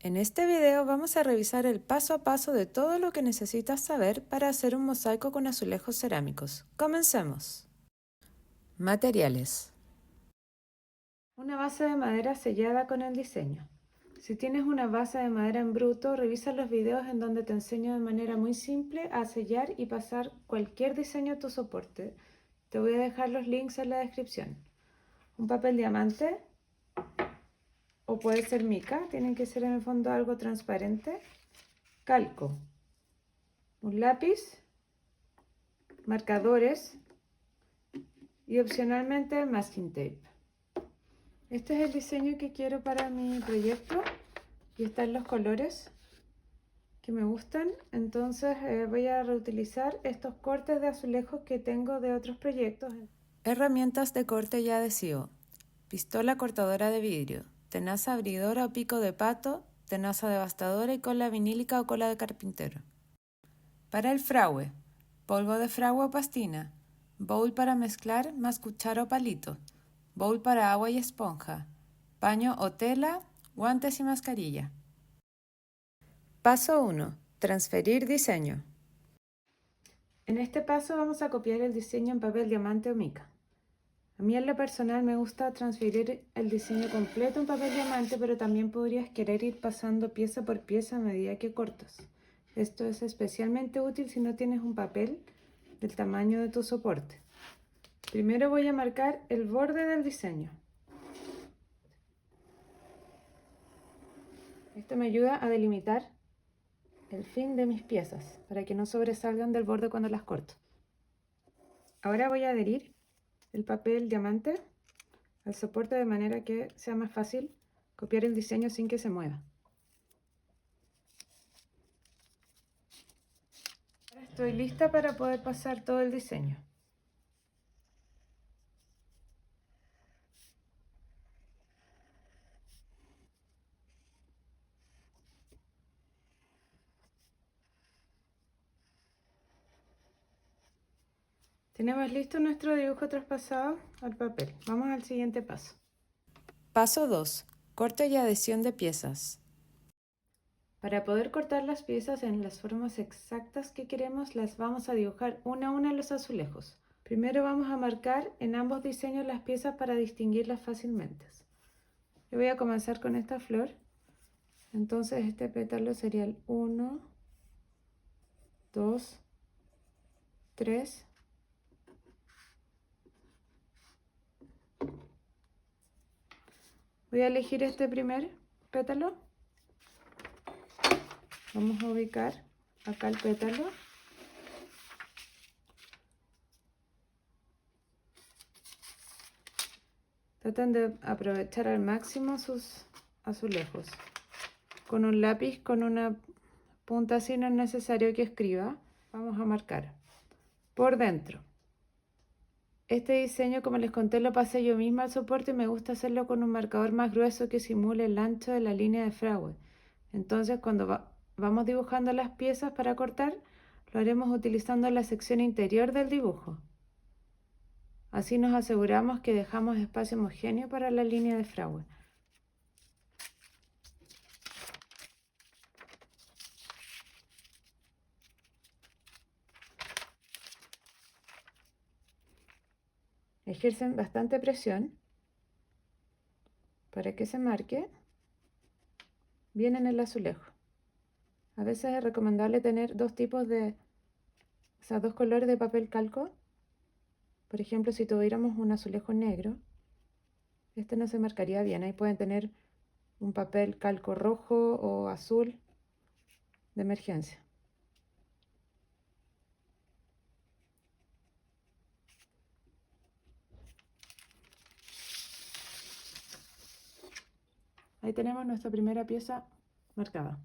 En este video vamos a revisar el paso a paso de todo lo que necesitas saber para hacer un mosaico con azulejos cerámicos. ¡Comencemos! Materiales. Una base de madera sellada con el diseño. Si tienes una base de madera en bruto, revisa los videos en donde te enseño de manera muy simple a sellar y pasar cualquier diseño a tu soporte. Te voy a dejar los links en la descripción. Un papel diamante, o puede ser mica, tienen que ser en el fondo algo transparente. Calco, un lápiz, marcadores y opcionalmente masking tape. Este es el diseño que quiero para mi proyecto y están los colores que me gustan, entonces voy a reutilizar estos cortes de azulejos que tengo de otros proyectos. Herramientas de corte y adhesivo: pistola cortadora de vidrio, tenaza abridora o pico de pato, tenaza devastadora y cola vinílica o cola de carpintero. Para el fragüe: polvo de fragua o pastina, bowl para mezclar más cuchara o palito, bowl para agua y esponja, paño o tela, guantes y mascarilla. Paso 1. Transferir diseño. En este paso vamos a copiar el diseño en papel diamante o mica. A mí en lo personal me gusta transferir el diseño completo en papel diamante, pero también podrías querer ir pasando pieza por pieza a medida que cortas. Esto es especialmente útil si no tienes un papel del tamaño de tu soporte. Primero voy a marcar el borde del diseño. Esto me ayuda a delimitar el fin de mis piezas para que no sobresalgan del borde cuando las corto. Ahora voy a adherir el papel diamante al soporte de manera que sea más fácil copiar el diseño sin que se mueva. Ahora estoy lista para poder pasar todo el diseño. Tenemos listo nuestro dibujo traspasado al papel. Vamos al siguiente paso. Paso 2. Corte y adhesión de piezas. Para poder cortar las piezas en las formas exactas que queremos, las vamos a dibujar una a una en los azulejos. Primero vamos a marcar en ambos diseños las piezas para distinguirlas fácilmente. Yo voy a comenzar con esta flor. Entonces este pétalo sería el 1, 2, 3. Voy a elegir este primer pétalo. Vamos a ubicar acá el pétalo. Traten de aprovechar al máximo sus azulejos. Con un lápiz con una punta así no es necesario que escriba. Vamos a marcar por dentro. Este diseño, como les conté, lo pasé yo misma al soporte y me gusta hacerlo con un marcador más grueso que simule el ancho de la línea de fragua. Entonces, cuando vamos dibujando las piezas para cortar, lo haremos utilizando la sección interior del dibujo. Así nos aseguramos que dejamos espacio homogéneo para la línea de fragua. Ejercen bastante presión para que se marque bien en el azulejo. A veces es recomendable tener dos colores de papel calco. Por ejemplo, si tuviéramos un azulejo negro, este no se marcaría bien. Ahí pueden tener un papel calco rojo o azul de emergencia. Ahí tenemos nuestra primera pieza marcada.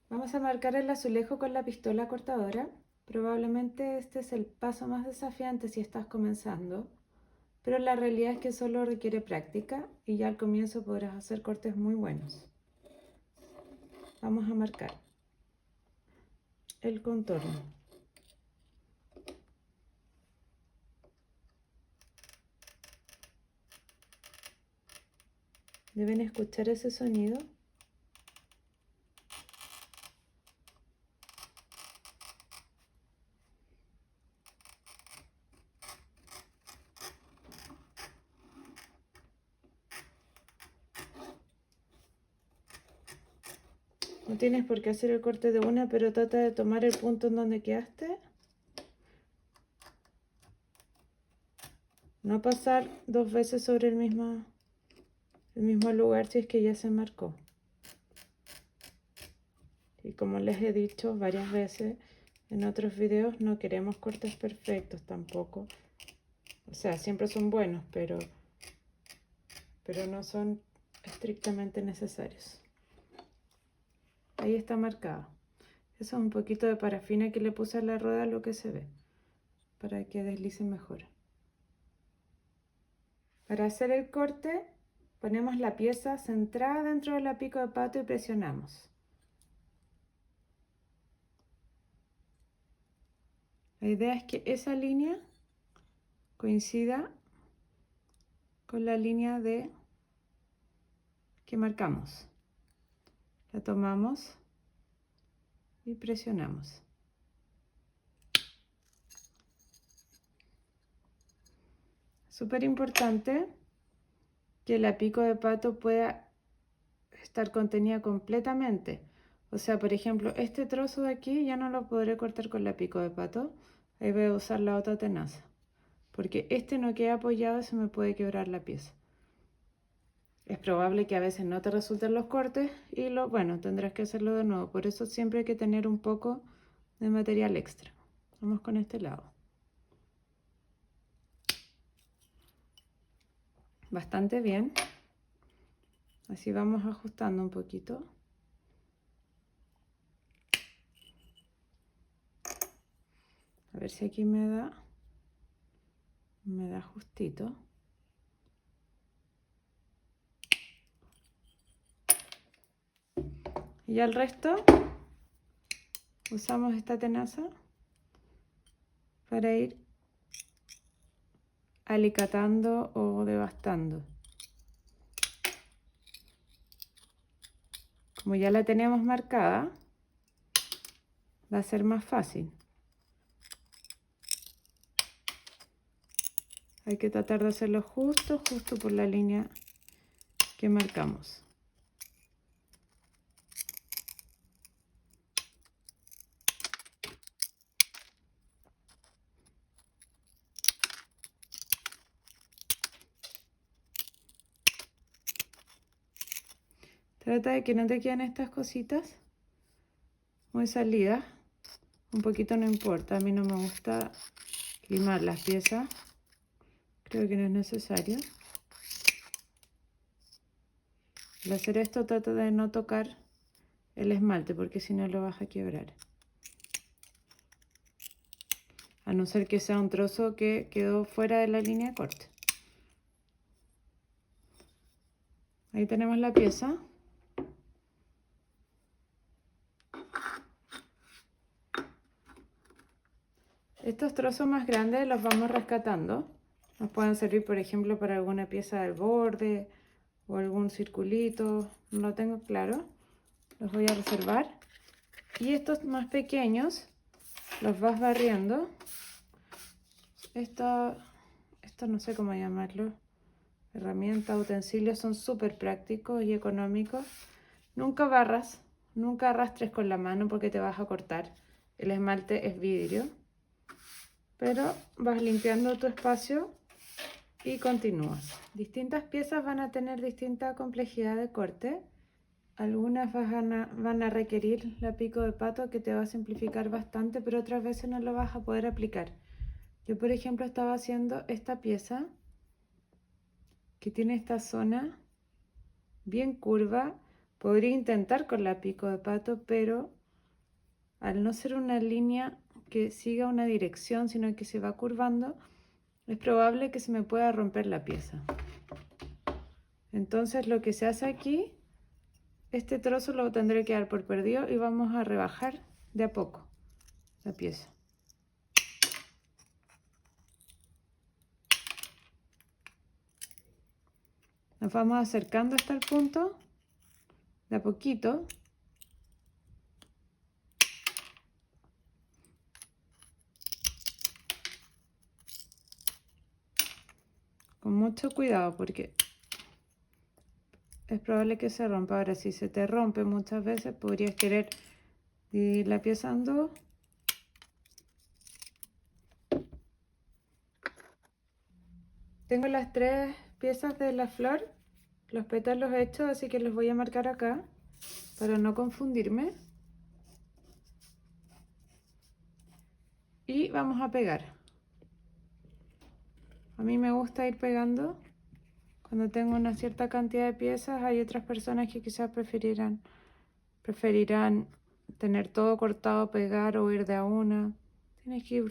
Vamos a marcar el azulejo con la pistola cortadora. Probablemente este es el paso más desafiante si estás comenzando, pero la realidad es que solo requiere práctica y ya al comienzo podrás hacer cortes muy buenos. Vamos a marcar el contorno. Deben escuchar ese sonido. No tienes por qué hacer el corte de una, pero trata de tomar el punto en donde quedaste. No pasar 2 veces sobre el mismo lugar si es que ya se marcó. Y como les he dicho varias veces en otros videos, no queremos cortes perfectos tampoco. O sea, siempre son buenos, pero no son estrictamente necesarios. Ahí está marcado. Eso es un poquito de parafina que le puse a la rueda, lo que se ve, para que deslice mejor. Para hacer el corte, ponemos la pieza centrada dentro de la pico de pato y presionamos. La idea es que esa línea coincida con la línea que marcamos. La tomamos y presionamos. Súper importante que la pico de pato pueda estar contenida completamente. O sea, por ejemplo, este trozo de aquí ya no lo podré cortar con la pico de pato. Ahí voy a usar la otra tenaza, porque este no queda apoyado y se me puede quebrar la pieza. Es probable que a veces no te resulten los cortes y bueno, tendrás que hacerlo de nuevo. Por eso siempre hay que tener un poco de material extra. Vamos con este lado. Bastante bien. Así vamos ajustando un poquito. A ver si aquí me da justito. Y al resto usamos esta tenaza para ir alicatando o devastando. Como ya la tenemos marcada, va a ser más fácil. Hay que tratar de hacerlo justo por la línea que marcamos. Trata de que no te queden estas cositas muy salidas. Un poquito no importa, a mí no me gusta limar las piezas. Creo que no es necesario. Al hacer esto trata de no tocar el esmalte porque si no lo vas a quebrar. A no ser que sea un trozo que quedó fuera de la línea de corte. Ahí tenemos la pieza. Estos trozos más grandes los vamos rescatando. Nos pueden servir, por ejemplo, para alguna pieza del borde o algún circulito. No lo tengo claro. Los voy a reservar. Y estos más pequeños los vas barriendo. Esto no sé cómo llamarlo. Herramientas, utensilios son súper prácticos y económicos. Nunca barras, nunca arrastres con la mano porque te vas a cortar. El esmalte es vidrio. Pero vas limpiando tu espacio y continúas. Distintas piezas van a tener distinta complejidad de corte. Algunas van a requerir la pico de pato que te va a simplificar bastante, pero otras veces no lo vas a poder aplicar. Yo, por ejemplo, estaba haciendo esta pieza que tiene esta zona bien curva. Podría intentar con la pico de pato, pero al no ser una línea que siga una dirección, sino que se va curvando, es probable que se me pueda romper la pieza. Entonces lo que se hace aquí, este trozo lo tendré que dar por perdido y vamos a rebajar de a poco la pieza. Nos vamos acercando hasta el punto, de a poquito. Con mucho cuidado porque es probable que se rompa. Ahora, si se te rompe muchas veces, podrías querer dividir la pieza en dos. Tengo las 3 piezas de la flor, los pétalos hechos, así que los voy a marcar acá para no confundirme. Y vamos a pegar. A mí me gusta ir pegando cuando tengo una cierta cantidad de piezas. Hay otras personas que quizás preferirán tener todo cortado, pegar o ir de a una. Tienes que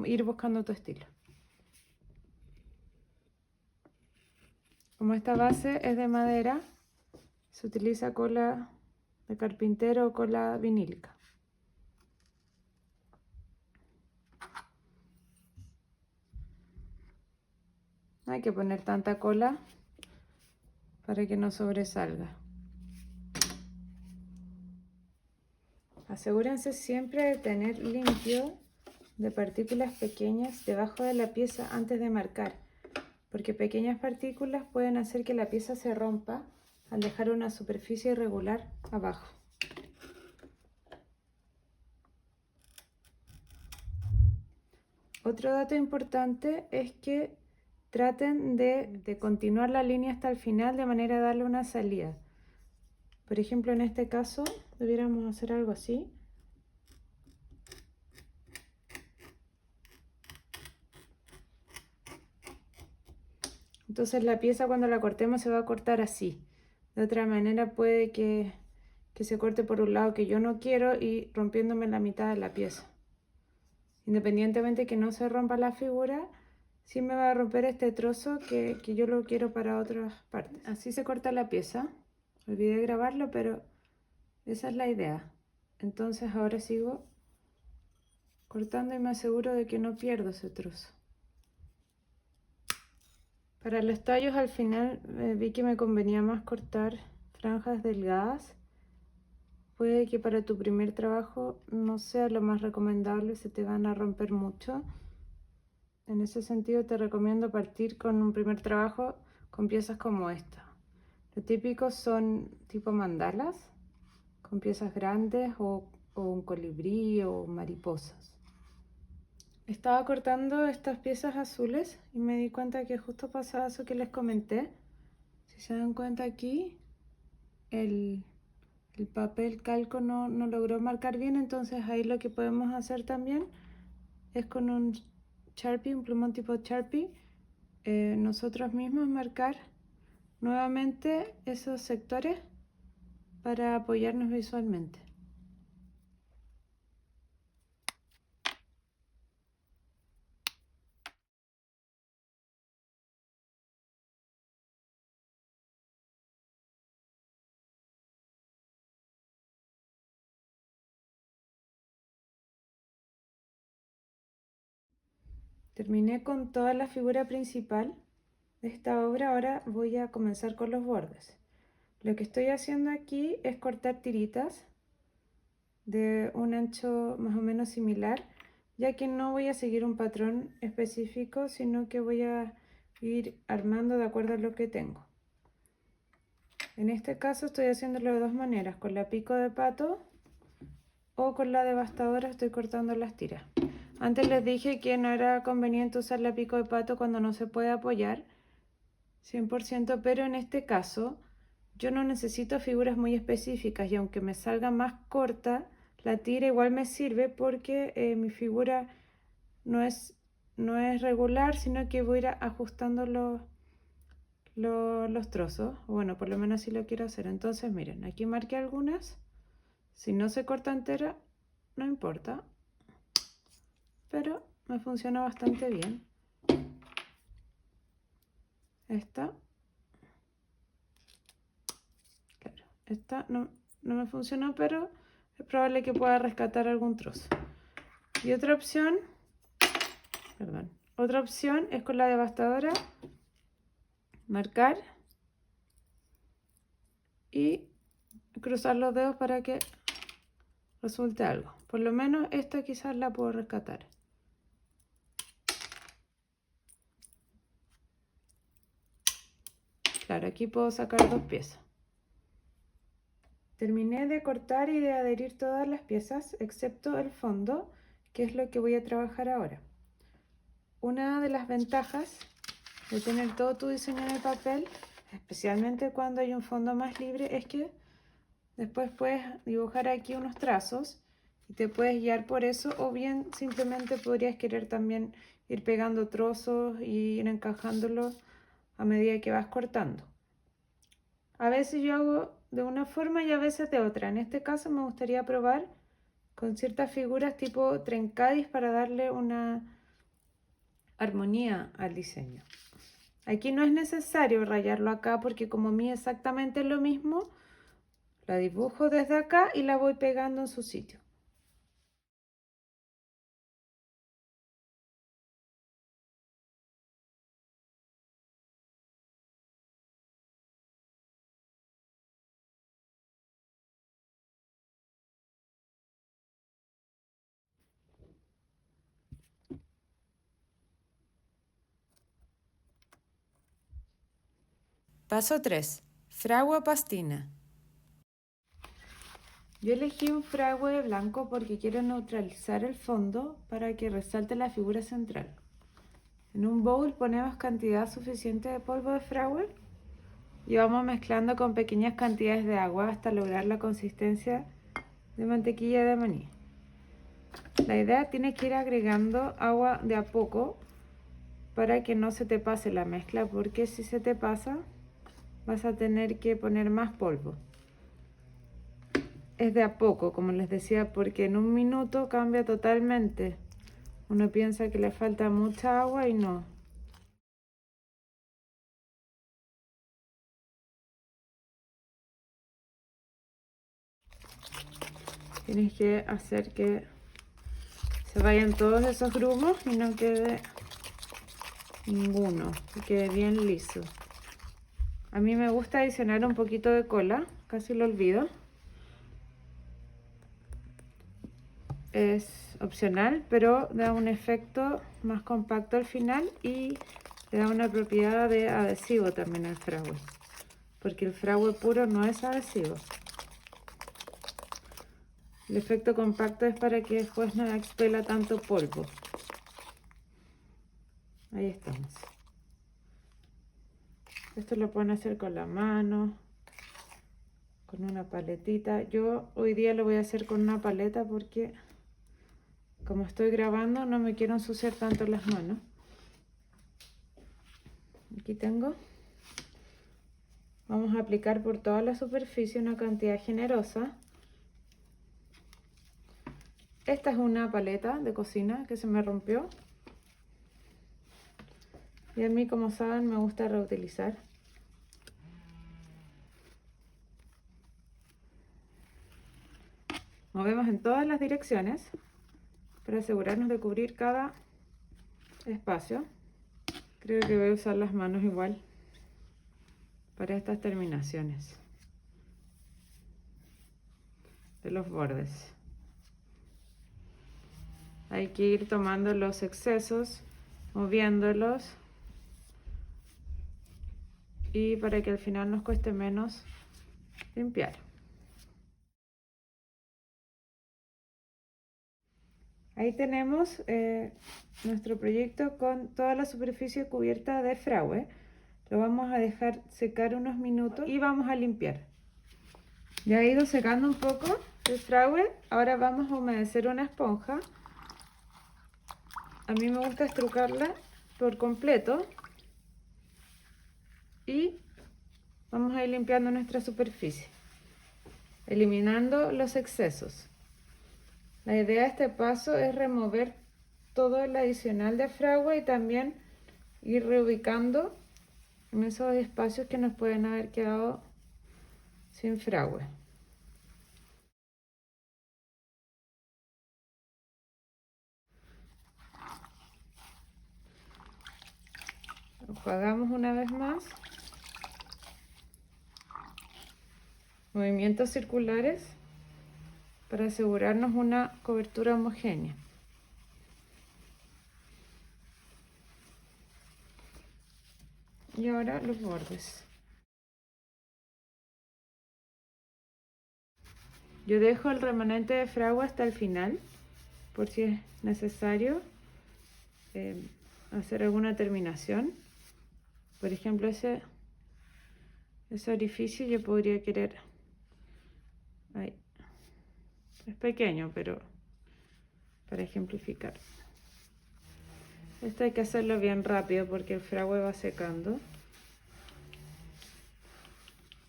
ir buscando tu estilo. Como esta base es de madera, se utiliza cola de carpintero o cola vinílica. No hay que poner tanta cola para que no sobresalga. Asegúrense siempre de tener limpio de partículas pequeñas debajo de la pieza antes de marcar, porque pequeñas partículas pueden hacer que la pieza se rompa al dejar una superficie irregular abajo. Otro dato importante es que traten de continuar la línea hasta el final de manera a darle una salida. Por ejemplo, en este caso, debiéramos hacer algo así. Entonces la pieza cuando la cortemos se va a cortar así. De otra manera puede que se corte por un lado que yo no quiero y rompiéndome la mitad de la pieza. Independientemente que no se rompa la figura, sí me va a romper este trozo que yo lo quiero para otras partes. Así se corta la pieza. Olvidé grabarlo, pero esa es la idea. Entonces ahora sigo cortando y me aseguro de que no pierdo ese trozo. Para los tallos al final vi que me convenía más cortar franjas delgadas. Puede que para tu primer trabajo no sea lo más recomendable, se te van a romper mucho. En ese sentido te recomiendo partir con un primer trabajo con piezas como esta. Lo típico son tipo mandalas, con piezas grandes o un colibrí o mariposas. Estaba cortando estas piezas azules y me di cuenta que justo pasaba eso que les comenté. Si se dan cuenta aquí, el papel calco no logró marcar bien, entonces ahí lo que podemos hacer también es con un Sharpie, un plumón tipo Sharpie, nosotros mismos marcar nuevamente esos sectores para apoyarnos visualmente. Terminé con toda la figura principal de esta obra. Ahora voy a comenzar con los bordes. Lo que estoy haciendo aquí es cortar tiritas de un ancho más o menos similar, ya que no voy a seguir un patrón específico, sino que voy a ir armando de acuerdo a lo que tengo. En este caso estoy haciéndolo de dos maneras, con la pico de pato o con la devastadora estoy cortando las tiras. Antes les dije que no era conveniente usar la pico de pato cuando no se puede apoyar 100%, pero en este caso yo no necesito figuras muy específicas y aunque me salga más corta, la tira igual me sirve porque mi figura no es regular, sino que voy a ir ajustando los trozos. Bueno, por lo menos así lo quiero hacer. Entonces miren, aquí marqué algunas. Si no se corta entera, no importa, pero me funciona bastante bien. Esta, claro, esta no me funcionó, pero es probable que pueda rescatar algún trozo. Y otra opción es con la devastadora marcar y cruzar los dedos para que resulte algo. Por lo menos esta quizás la puedo rescatar. Claro, aquí puedo sacar dos piezas. Terminé de cortar y de adherir todas las piezas, excepto el fondo, que es lo que voy a trabajar ahora. Una de las ventajas de tener todo tu diseño en el papel, especialmente cuando hay un fondo más libre, es que después puedes dibujar aquí unos trazos y te puedes guiar por eso, o bien simplemente podrías querer también ir pegando trozos y ir encajándolos a medida que vas cortando. A veces yo hago de una forma y a veces de otra. En este caso me gustaría probar con ciertas figuras tipo trencadis para darle una armonía al diseño. Aquí no es necesario rayarlo acá porque como mí exactamente lo mismo, la dibujo desde acá y la voy pegando en su sitio. Paso 3. Fragua pastina. Yo elegí un fragüe blanco porque quiero neutralizar el fondo para que resalte la figura central. En un bowl ponemos cantidad suficiente de polvo de fragüe y vamos mezclando con pequeñas cantidades de agua hasta lograr la consistencia de mantequilla de maní. La idea tiene que ir agregando agua de a poco para que no se te pase la mezcla, porque si se te pasa vas a tener que poner más polvo. Es de a poco, como les decía, porque en un minuto cambia totalmente. Uno piensa que le falta mucha agua y no. Tienes que hacer que se vayan todos esos grumos y no quede ninguno, que quede bien liso. A mí me gusta adicionar un poquito de cola, casi lo olvido. Es opcional, pero da un efecto más compacto al final y le da una propiedad de adhesivo también al fragüe, porque el fragüe puro no es adhesivo. El efecto compacto es para que después no expela tanto polvo. Ahí estamos. Esto lo pueden hacer con la mano, con una paletita. Yo hoy día lo voy a hacer con una paleta porque como estoy grabando no me quiero ensuciar tanto las manos. Aquí tengo. Vamos a aplicar por toda la superficie una cantidad generosa. Esta es una paleta de cocina que se me rompió. Y a mí, como saben, me gusta reutilizar. Movemos en todas las direcciones para asegurarnos de cubrir cada espacio. Creo que voy a usar las manos igual para estas terminaciones de los bordes. Hay que ir tomando los excesos, moviéndolos y para que al final nos cueste menos limpiar. Ahí tenemos nuestro proyecto con toda la superficie cubierta de fragüe. Lo vamos a dejar secar unos minutos y vamos a limpiar. Ya ha ido secando un poco el fragüe. Ahora vamos a humedecer una esponja. A mí me gusta estrucarla por completo. Y vamos a ir limpiando nuestra superficie, eliminando los excesos. La idea de este paso es remover todo el adicional de fragua y también ir reubicando en esos espacios que nos pueden haber quedado sin fragua. Enjuagamos una vez más. Movimientos circulares para asegurarnos una cobertura homogénea. Y ahora los bordes. Yo dejo el remanente de fragua hasta el final, por si es necesario hacer alguna terminación. Por ejemplo, ese orificio yo podría querer... Ahí. Es pequeño, pero para ejemplificar. Esto hay que hacerlo bien rápido porque el fragua va secando.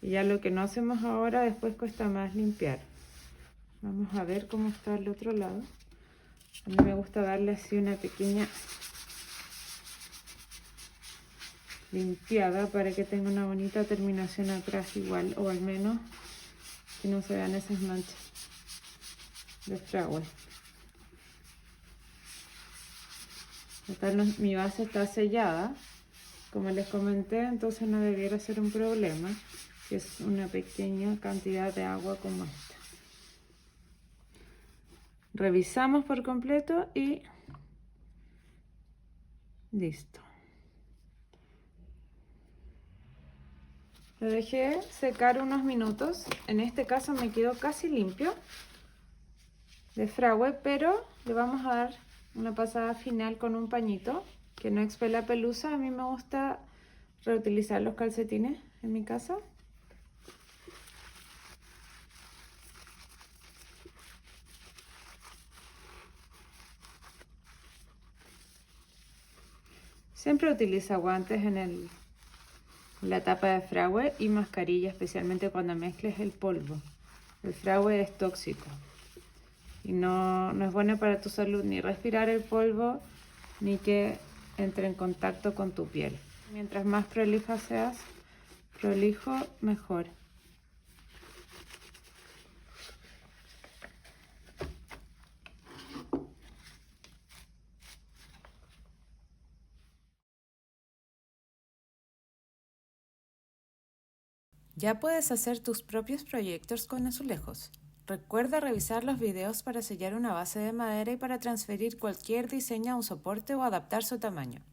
Y ya lo que no hacemos ahora, después cuesta más limpiar. Vamos a ver cómo está el otro lado. A mí me gusta darle así una pequeña limpiada para que tenga una bonita terminación atrás igual, o al menos que no se vean esas manchas de fragua. Mi base está sellada, como les comenté, entonces no debiera ser un problema, que es una pequeña cantidad de agua como esta. Revisamos por completo y listo. Lo dejé secar unos minutos. En este caso me quedó casi limpio de fragua, pero le vamos a dar una pasada final con un pañito que no expela pelusa. A mí me gusta reutilizar los calcetines en mi casa. Siempre utiliza guantes en la tapa de fragua y mascarilla, especialmente cuando mezcles el polvo. El fragua es tóxico y no es bueno para tu salud ni respirar el polvo ni que entre en contacto con tu piel. Mientras más prolijo seas, mejor. Ya puedes hacer tus propios proyectos con azulejos. Recuerda revisar los videos para sellar una base de madera y para transferir cualquier diseño a un soporte o adaptar su tamaño.